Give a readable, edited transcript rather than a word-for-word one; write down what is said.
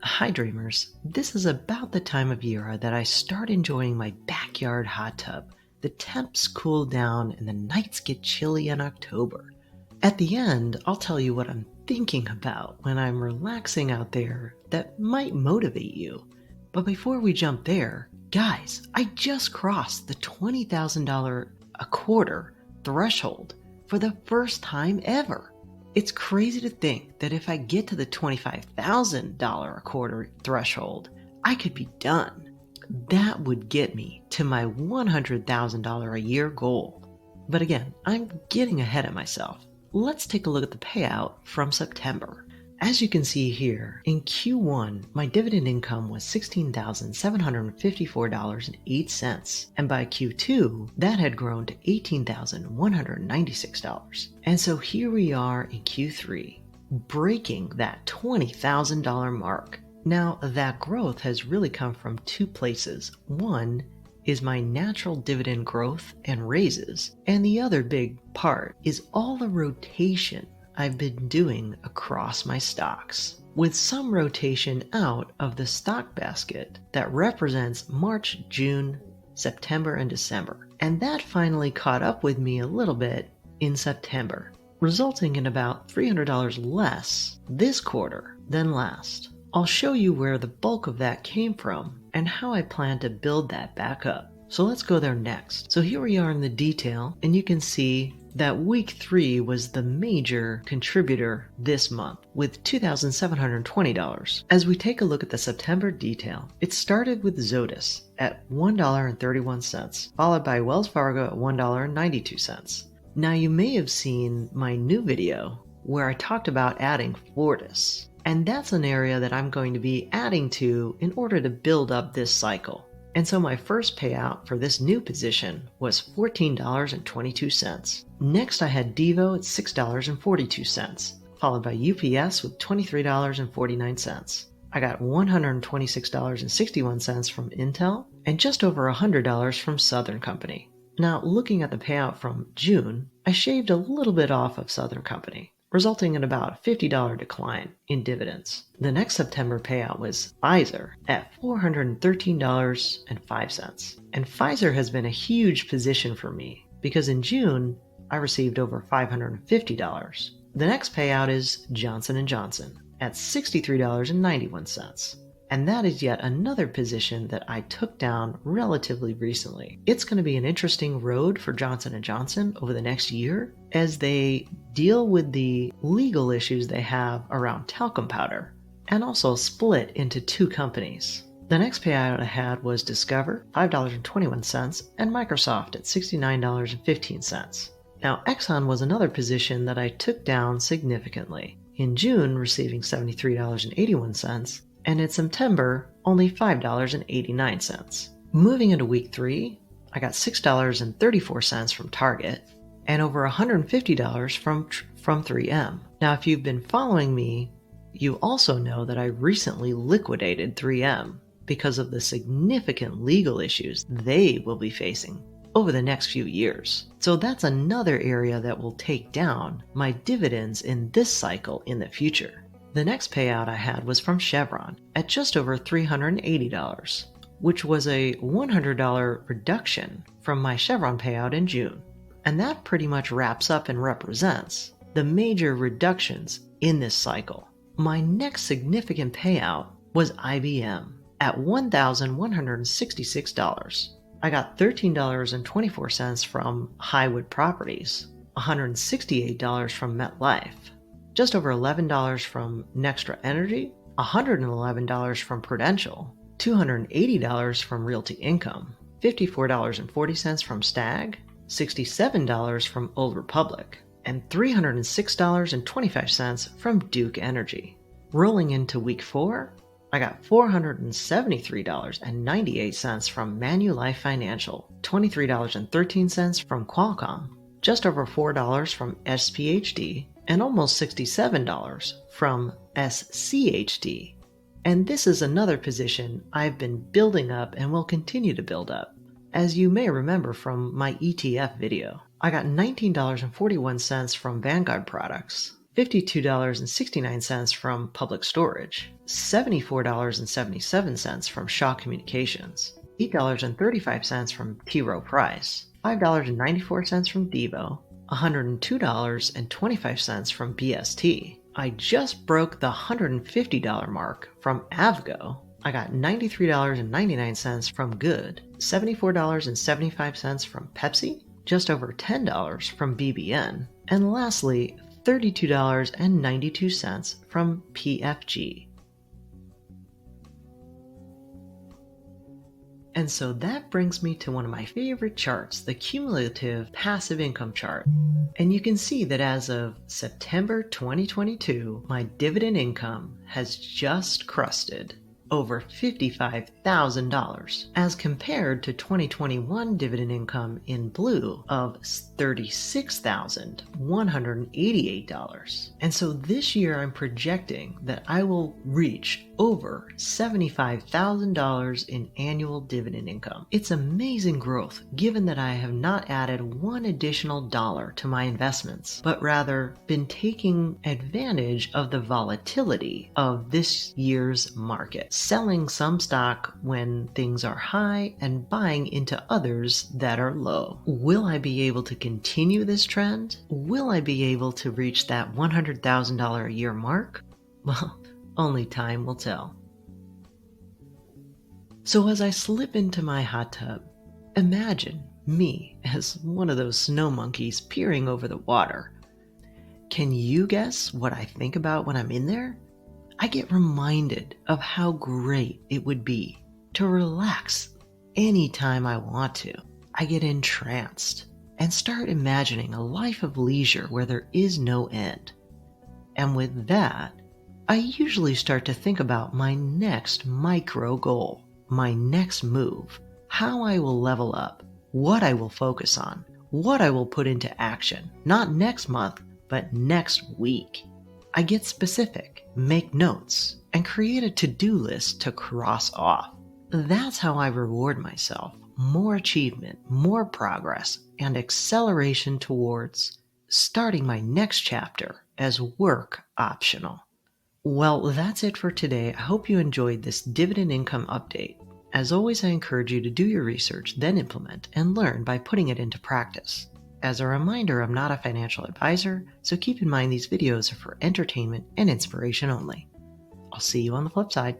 Hi dreamers, this is about the time of year that I start enjoying my backyard hot tub. The temps cool down and the nights get chilly in October. At the end, I'll tell you what I'm thinking about when I'm relaxing out there that might motivate you. But before we jump there, guys, I just crossed the $20,000 a quarter threshold for the first time ever. It's crazy to think that if I get to the $25,000 a quarter threshold, I could be done. That would get me to my $100,000 a year goal. But again, I'm getting ahead of myself. Let's take a look at the payout from September. As you can see here, in Q1, my dividend income was $16,754.08, and by Q2, that had grown to $18,196. And so here we are in Q3, breaking that $20,000 mark. Now, that growth has really come from two places. One is my natural dividend growth and raises, and the other big part is all the rotation I've been doing across my stocks, with some rotation out of the stock basket that represents March, June, September, and December. And that finally caught up with me a little bit in September, resulting in about $300 less this quarter than last. I'll show you where the bulk of that came from and how I plan to build that back up. So let's go there next. So here we are in the detail, and you can see that week 3 was the major contributor this month with $2,720. As we take a look at the September detail, it started with Zotis at $1.31, followed by Wells Fargo at $1.92. Now you may have seen my new video where I talked about adding Fortis, and that's an area that I'm going to be adding to in order to build up this cycle. And so my first payout for this new position was $14.22. Next I had Devo at $6.42, followed by UPS with $23.49. I got $126.61 from Intel and just over $100 from Southern Company. Now looking at the payout from June, I shaved a little bit off of Southern Company, resulting in about a $50 decline in dividends. The next September payout was Pfizer at $413.05. And Pfizer has been a huge position for me because in June, I received over $550. The next payout is Johnson & Johnson at $63.91. And that is yet another position that I took down relatively recently. It's going to be an interesting road for Johnson & Johnson over the next year as they deal with the legal issues they have around talcum powder and also split into two companies. The next payout I had was Discover, $5.21, and Microsoft at $69.15. Now, Exxon was another position that I took down significantly. In June, receiving $73.81, and in September, only $5.89. Moving into week 3, I got $6.34 from Target and over $150 from 3M. Now, if you've been following me, you also know that I recently liquidated 3M because of the significant legal issues they will be facing over the next few years. So that's another area that will take down my dividends in this cycle in the future. The next payout I had was from Chevron at just over $380, which was a $100 reduction from my Chevron payout in June. And that pretty much wraps up and represents the major reductions in this cycle. My next significant payout was IBM at $1,166. I got $13.24 from Highwood Properties, $168 from MetLife, just over $11 from Nextra Energy, $111 from Prudential, $280 from Realty Income, $54.40 from Stag, $67 from Old Republic, and $306.25 from Duke Energy. Rolling into week 4, I got $473.98 from Manulife Financial, $23.13 from Qualcomm, just over $4 from SPHD, and almost $67 from SCHD. And this is another position I've been building up and will continue to build up. As you may remember from my ETF video, I got $19.41 from Vanguard Products, $52.69 from Public Storage, $74.77 from Shaw Communications, $8.35 from T. Rowe Price, $5.94 from Devo, $102.25 from BST. I just broke the $150 mark from Avgo. I got $93.99 from Good, $74.75 from Pepsi, just over $10 from BBN, and lastly, $32.92 from PFG. And so that brings me to one of my favorite charts, the cumulative passive income chart. And you can see that as of September 2022, my dividend income has just crusted over $55,000 as compared to 2021 dividend income in blue of $36,188. And so this year I'm projecting that I will reach over $75,000 in annual dividend income. It's amazing growth given that I have not added one additional dollar to my investments, but rather been taking advantage of the volatility of this year's market, selling some stock when things are high and buying into others that are low. Will I be able to continue this trend? Will I be able to reach that $100,000 a year mark? Well, only time will tell. So as I slip into my hot tub, imagine me as one of those snow monkeys peering over the water. Can you guess what I think about when I'm in there? I get reminded of how great it would be to relax anytime I want to. I get entranced and start imagining a life of leisure where there is no end. And with that, I usually start to think about my next micro goal, my next move, how I will level up, what I will focus on, what I will put into action, not next month, but next week. I get specific, make notes, and create a to-do list to cross off. That's how I reward myself. More achievement, more progress, and acceleration towards starting my next chapter as work optional. Well, that's it for today. I hope you enjoyed this dividend income update. As always, I encourage you to do your research, then implement and learn by putting it into practice. As a reminder, I'm not a financial advisor, so keep in mind these videos are for entertainment and inspiration only. I'll see you on the flip side.